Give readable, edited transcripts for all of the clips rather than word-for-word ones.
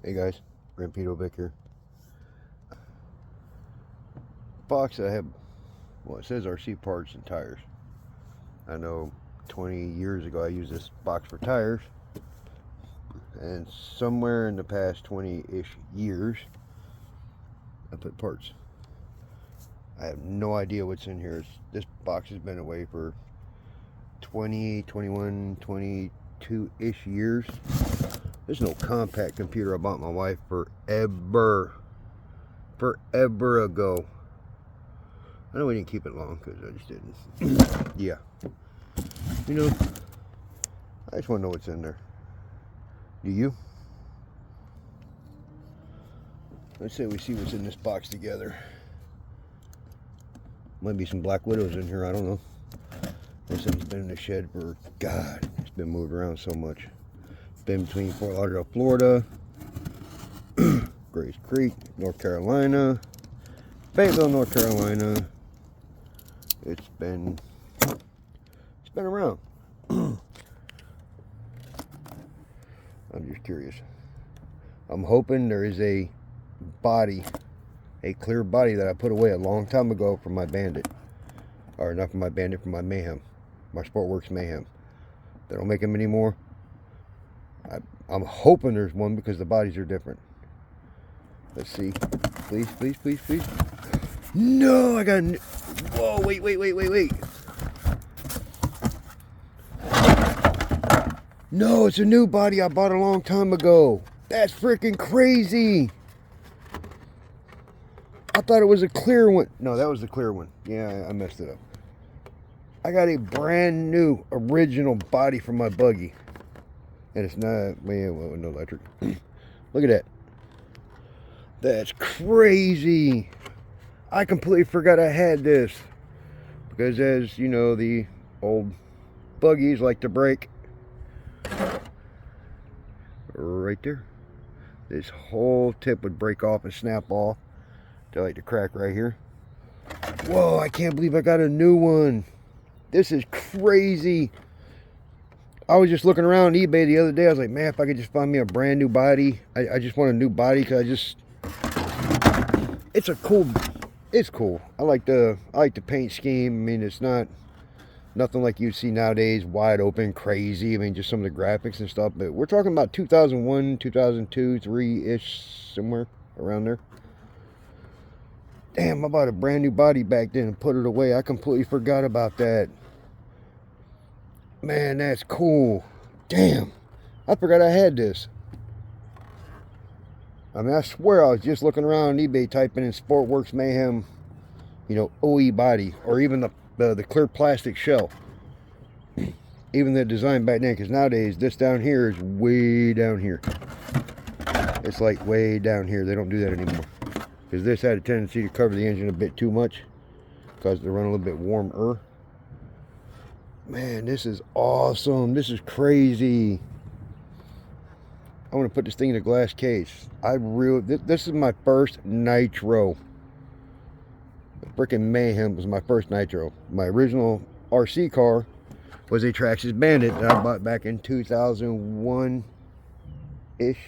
Hey guys, Rampito Vic here. Box I have, well, it says RC parts and tires. I know 20 years ago I used this box for tires, and somewhere in the past 20-ish years I put parts. I have no idea what's in here. This box has been away for 20, 21, 22-ish years. There's no compact computer I bought my wife forever ago. I know we didn't keep it long because I just didn't. Yeah. You know, I just want to know what's in there. Do you? Let's say we see what's in this box together. Might be some Black Widows in here, I don't know. This thing's been in the shed for, God, it's been moved around so much. Been between Fort Lauderdale, Florida, Grace Creek, North Carolina, Fayetteville, North Carolina. It's been around. I'm just curious. I'm hoping there is a body, a clear body that I put away a long time ago for my Bandit. Or not for my Bandit, for my Mayhem. My Sportworks Mayhem. They don't make them anymore. I'm hoping there's one because the bodies are different. Let's see. Please, please, please, please. No, I got... Whoa, wait. No, it's a new body I bought a long time ago. That's freaking crazy. I thought it was a clear one. No, that was the clear one. Yeah, I messed it up. I got a brand new original body for my buggy. And it's not, well, no electric. Look at that. That's crazy. I completely forgot I had this. Because as you know, the old buggies like to break. Right there. This whole tip would break off and snap off. They like to crack right here. Whoa, I can't believe I got a new one. This is crazy. I was just looking around eBay the other day. I was like, man, if I could just find me a brand new body. I just want a new body because it's cool. I like the paint scheme. I mean, it's nothing like you'd see nowadays, wide open, crazy. I mean, just some of the graphics and stuff. But we're talking about 2001, 2002, 3-ish, somewhere around there. Damn, I bought a brand new body back then and put it away. I completely forgot about that. Man, that's cool. Damn, I forgot I had this. I mean, I swear I was just looking around on eBay typing in Sportworks Mayhem, you know, OE body, or even the clear plastic shell. Even the design back then, because nowadays this down here is way down here. It's like way down here. They don't do that anymore. Because this had a tendency to cover the engine a bit too much, because they run a little bit warmer. Man, this is awesome. This is crazy. I want to put this thing in a glass case. This is my first nitro. The freaking Mayhem was my first nitro. My original RC car was a Traxxas Bandit that I bought back in 2001-ish,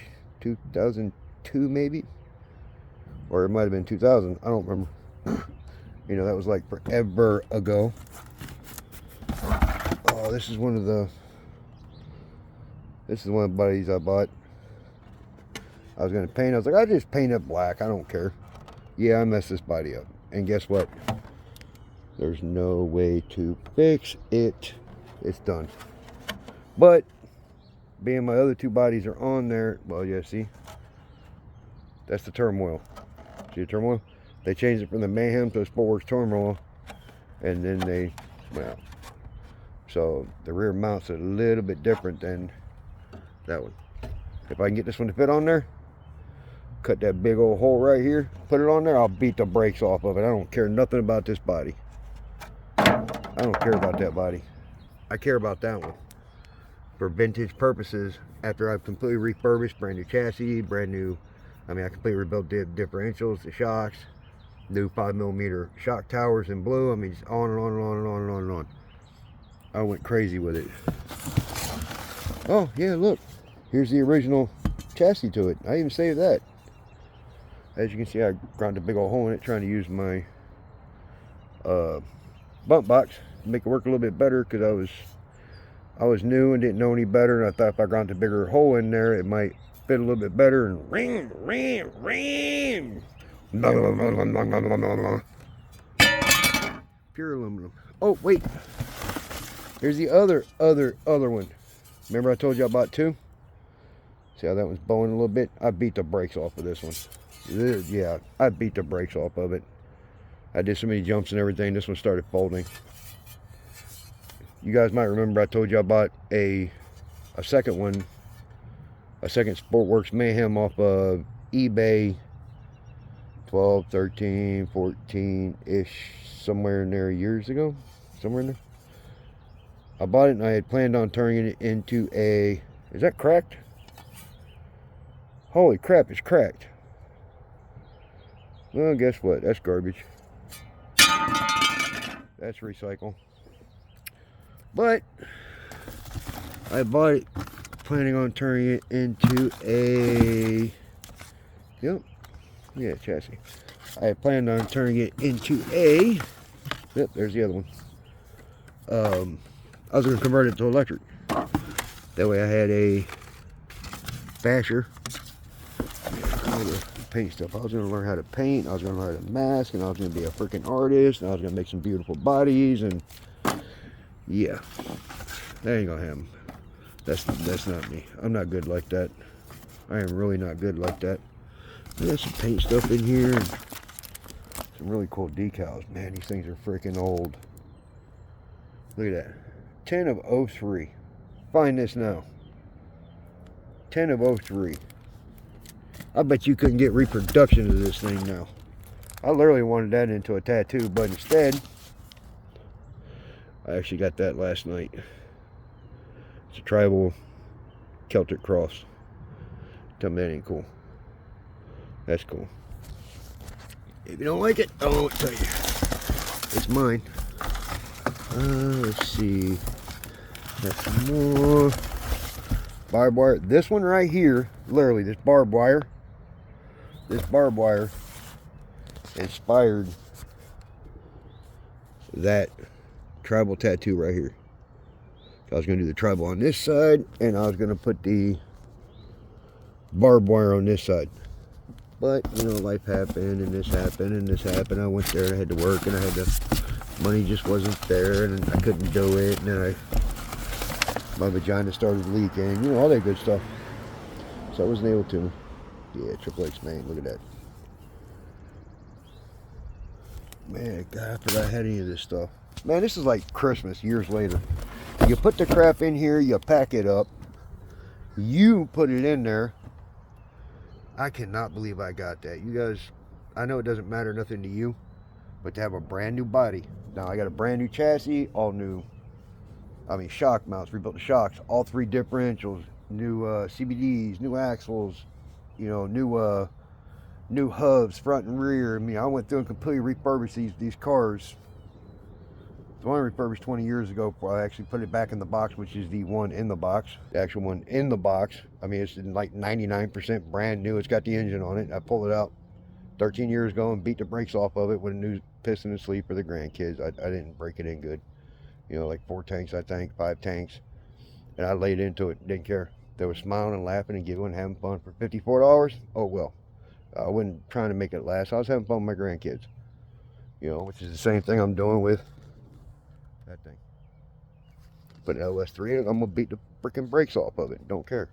2002 maybe, or it might have been 2000. I don't remember. You know, that was like forever ago. Oh, this is one of the buddies I bought. I was going to paint. I was like, I just paint it black. I don't care. Yeah, I messed this body up. And guess what? There's no way to fix it. It's done. But, being my other two bodies are on there, well, yeah, see? That's the turmoil. See the turmoil? They changed it from the Mayhem to the Sportworks turmoil. And then well, so the rear mount's a little bit different than that one. If I can get this one to fit on there, cut that big old hole right here, put it on there, I'll beat the brakes off of it. I don't care nothing about this body. I don't care about that body. I care about that one. For vintage purposes, after I've completely refurbished, brand new chassis, brand new, I completely rebuilt the differentials, the shocks, new 5mm shock towers in blue. I mean, just on and on and on and on and on and on. I went crazy with it. Oh, yeah, look. Here's the original chassis to it. I even saved that. As you can see, I ground a big old hole in it trying to use my bump box to make it work a little bit better, because I was new and didn't know any better, and I thought if I ground a bigger hole in there, it might fit a little bit better. And ring, ring, ring. Pure aluminum. Oh wait, here's the other one. Remember I told you about two? See how that one's bowing a little bit? I beat the brakes off of this one. Yeah, I beat the brakes off of it. I did so many jumps and everything. This one started folding. You guys might remember I told you about a second one, a second Sportworks Mayhem off of eBay, 12, 13, 14-ish, somewhere in there years ago. Somewhere in there. I bought it and I had planned on turning it into a... Is that cracked? Holy crap, it's cracked. Well, guess what? That's garbage. That's recycle. But I bought it planning on turning it into a... Yep. Yeah, chassis. I had planned on turning it into a... Yep, there's the other one. I was going to convert it to electric. That way I had a basher. Paint stuff. I was going to learn how to paint. I was going to learn how to mask, and I was going to be a freaking artist, and I was going to make some beautiful bodies, and yeah, that ain't gonna happen. That's not me. I'm not good like that. I am really not good like that. There's some paint stuff in here, and some really cool decals. Man, these things are freaking old. Look at that. 10 of 03. Find this now. 10 of 03. I bet you couldn't get reproduction of this thing now. I literally wanted that into a tattoo, but instead, I actually got that last night. It's a tribal Celtic cross. Tell me that ain't cool. That's cool. If you don't like it, I won't tell you. It's mine. Let's see. Got some more barbed wire. This one right here, literally, this barbed wire inspired that tribal tattoo right here. I was going to do the tribal on this side, and I was going to put the barbed wire on this side. But, you know, life happened, and this happened, and this happened. I went there, and I had to work, and I had to... Money just wasn't there, and I couldn't do it, and then my vagina started leaking, you know, all that good stuff. So I wasn't able to. Yeah, Triple X, man, look at that. Man, God, I forgot I had any of this stuff. Man, this is like Christmas years later. You put the crap in here, you pack it up, you put it in there. I cannot believe I got that. You guys, I know it doesn't matter nothing to you, but to have a brand new body. Now I got a brand new chassis, all new, shock mounts, rebuilt the shocks, all 3 differentials, new CBDs, new axles, you know, new hubs, front and rear. I mean, I went through and completely refurbished these cars. The one I refurbished 20 years ago, I actually put it back in the box, which is the one in the box. The actual one in the box. I mean, it's like 99% brand new. It's got the engine on it. I pulled it out 13 years ago and beat the brakes off of it with a new piston and sleeve for the grandkids. I didn't break it in good. You know, like 4 tanks, I think, 5 tanks. And I laid into it, didn't care. They were smiling and laughing and giggling, having fun for $54. Oh, well. I wasn't trying to make it last. I was having fun with my grandkids. You know, which is the same thing I'm doing with that thing. Put an LS3 in it, I'm going to beat the freaking brakes off of it. Don't care.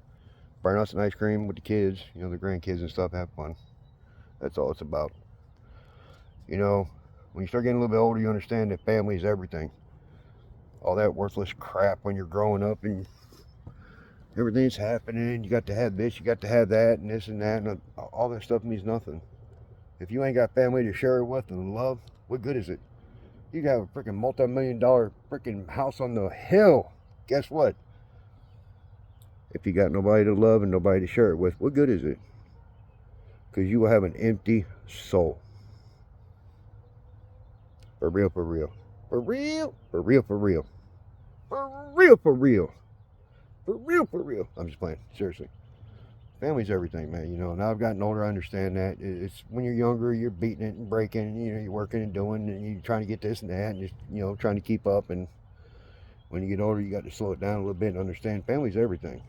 Burn out some ice cream with the kids, you know, the grandkids and stuff, have fun. That's all it's about. You know, when you start getting a little bit older, you understand that family is everything. All that worthless crap when you're growing up and everything's happening, you got to have this, you got to have that, and this and that, and all that stuff means nothing. If you ain't got family to share it with and love, what good is it? You can have a freaking multi-million-dollar freaking house on the hill. Guess what? If you got nobody to love and nobody to share it with, what good is it? Because you will have an empty soul. For real, for real. For real, for real, for real. For real, for real. For real, for real. I'm just playing. Seriously. Family's everything, man. Now I've gotten older, I understand that. It's when you're younger, you're beating it and breaking, and, you're working and doing, and you're trying to get this and that, and just, trying to keep up. And when you get older, you got to slow it down a little bit and understand family's everything.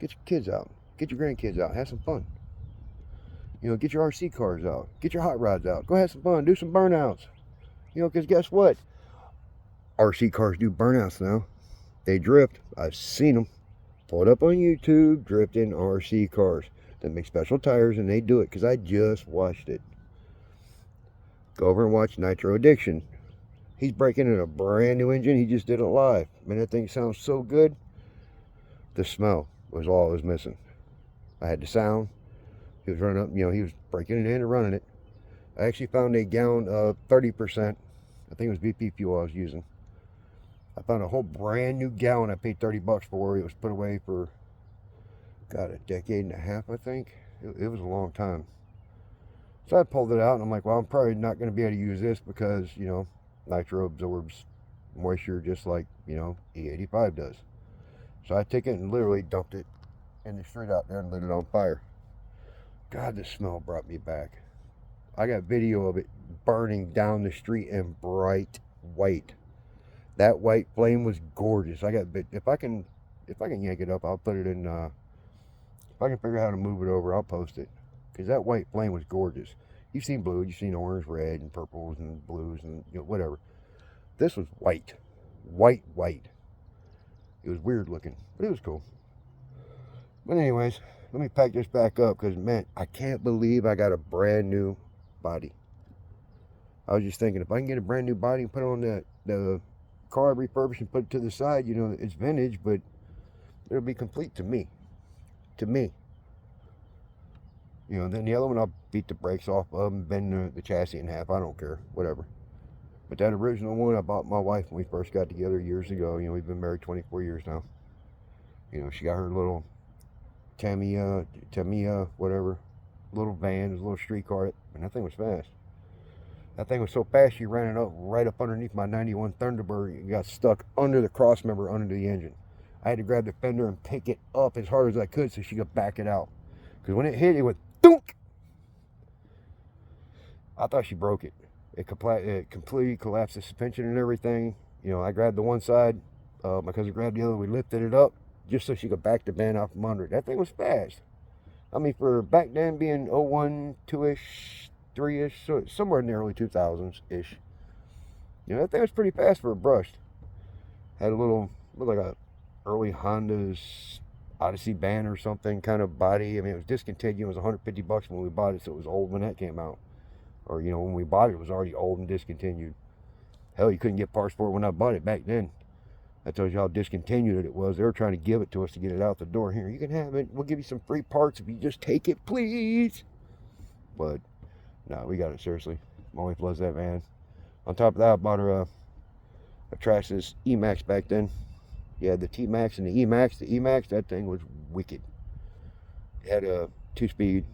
Get your kids out. Get your grandkids out. Have some fun. Get your RC cars out. Get your hot rods out. Go have some fun. Do some burnouts. Because guess what? RC cars do burnouts now. They drift. I've seen them. Pull it up on YouTube. Drifting RC cars. They make special tires and they do it because I just watched it. Go over and watch Nitro Addiction. He's breaking in a brand new engine. He just did it live. Man, that thing sounds so good. The smell was all I was missing. I had the sound. He was running up, he was breaking it in and running it. I actually found a gallon of 30%. I think it was BP fuel I was using. I found a whole brand new gallon I paid $30 for. It was put away for, God, a decade and a half, I think. It was a long time. So I pulled it out and I'm like, well, I'm probably not going to be able to use this because, nitro absorbs moisture just like, E85 does. So I took it and literally dumped it in the street out there and lit it on fire. God, the smell brought me back. I got video of it burning down the street in bright white. That white flame was gorgeous. If I can yank it up, I'll put it in. If I can figure out how to move it over, I'll post it. Because that white flame was gorgeous. You've seen blue, you've seen orange, red, and purples, and blues, and whatever. This was white. White. It was weird looking, but it was cool. But anyways, let me pack this back up because, man, I can't believe I got a brand new body. I was just thinking, if I can get a brand new body and put it on the car I refurbished and put it to the side, it's vintage, but it'll be complete to me. Then the other one I'll beat the brakes off of and bend the chassis in half. I don't care, whatever. But that original one I bought my wife when we first got together years ago. We've been married 24 years now. She got her little Tamiya, whatever, little van, a little street car, and that thing was fast. That thing was so fast, she ran it up right up underneath my 91 Thunderbird and got stuck under the cross member, under the engine. I had to grab the fender and pick it up as hard as I could so she could back it out. Because when it hit, it went thunk. I thought she broke it. It completely collapsed the suspension and everything. I grabbed the one side. My cousin grabbed the other. We lifted it up just so she could back the van out from under it. That thing was fast. I mean, for back then being 01, 2-ish, 3-ish, so somewhere in the early 2000s-ish. That thing was pretty fast for a brushed. Had a little, looked like a early Honda's Odyssey van or something kind of body. I mean, it was discontinued. It was $150 when we bought it, so it was old when that came out. Or, when we bought it, it was already old and discontinued. Hell, you couldn't get parts for it when I bought it back then. That tells you how discontinued it was. They were trying to give it to us to get it out the door. Here, you can have it. We'll give you some free parts if you just take it, please. But, no, we got it, seriously. My wife loves that van. On top of that, I bought her a Traxxas E-Max back then. Yeah, the T-Max and the E-Max. The E-Max, that thing was wicked. It had a 2-speed.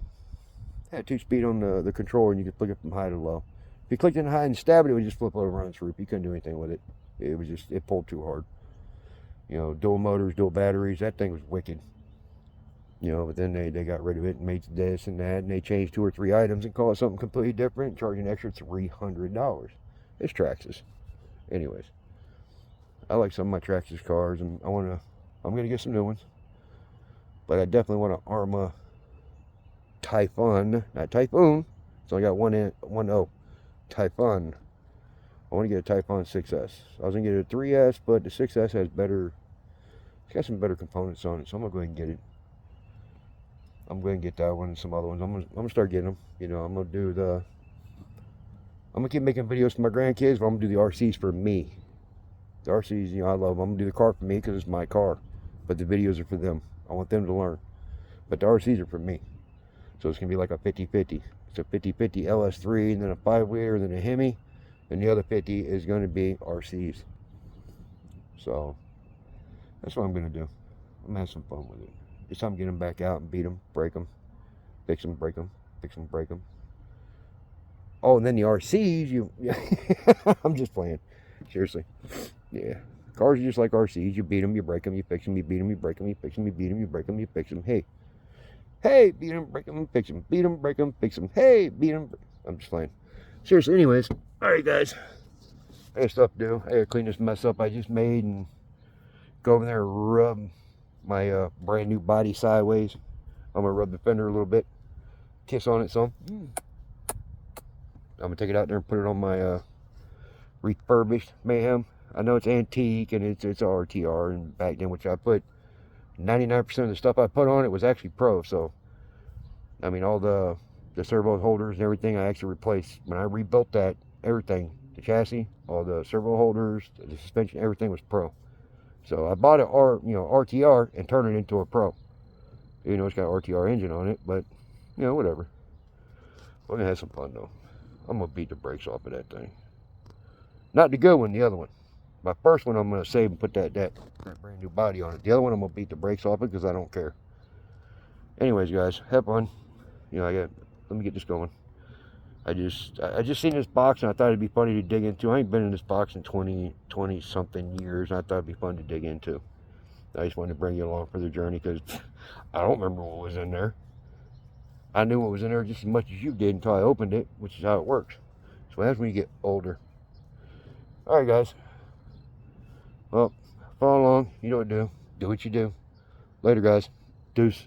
Had 2-speed on the controller, and you could flick it from high to low. If you clicked in high and stabbed it, it would just flip over on its roof. You couldn't do anything with it. It pulled too hard. Dual motors, dual batteries. That thing was wicked. But then they got rid of it and made this and that, and they changed 2 or 3 items and called it something completely different, charging an extra $300. It's Traxxas. Anyways, I like some of my Traxxas cars, and I'm gonna get some new ones. But I definitely want an Arrma Typhon, not Typhoon. It's only got one O. Typhon. I want to get a Typhon 6S. I was gonna get a 3S, but the 6S has better. It's got some better components on it, so I'm gonna go ahead and get it. I'm going to get that one and some other ones. I'm gonna start getting them. I'm gonna keep making videos for my grandkids, but I'm gonna do the RCs for me. The RCs, I love them. I'm gonna do the car for me because it's my car, but the videos are for them. I want them to learn. But the RCs are for me. So it's gonna be like a 50-50. It's a 50-50 LS3, and then a 5-wheeler, and then a Hemi, and the other 50 is going to be RCs. So that's what I'm gonna do. I'm gonna have some fun with it. It's time to get them back out and beat them, break them, fix them, break them, fix them, break them. Oh, and then the RCs, I'm just playing. Seriously. Yeah. Cars are just like RCs. You beat them, you break them, you fix them, you beat them, you break them, you fix them, you beat them, you break them, you fix them. Hey, hey, beat them, break them, fix them, beat them, break them, fix them. Hey, beat them. I'm just playing. Seriously, anyways. All right, guys. I got stuff to do. I got to clean this mess up I just made and go over there and rub my brand new body sideways. I'm going to rub the fender a little bit. Kiss on it some. I'm going to take it out there and put it on my refurbished Mayhem. I know it's antique and it's RTR, and back then, which I put 99% of the stuff I put on it was actually pro. So, I mean, all the servo holders and everything I actually replaced. When I rebuilt that, everything, the chassis, all the servo holders, the suspension, everything was pro. So I bought a RTR and turned it into a pro. You know, it's got an RTR engine on it, but you know, whatever. We're gonna have some fun though. I'm gonna beat the brakes off of that thing. Not the good one, the other one. My first one I'm gonna save and put that brand new body on it. The other one I'm gonna beat the brakes off it because I don't care. Anyways, guys, have fun. You know, let me get this going. I just seen this box and I thought it'd be funny to dig into. I ain't been in this box in 20 something years, and I thought it'd be fun to dig into. I just wanted to bring you along for the journey because I don't remember what was in there. I knew what was in there just as much as you did until I opened it, which is how it works. So that's when you get older. Alright, guys. Well, follow along. You know what to do. Do what you do. Later, guys. Deuce.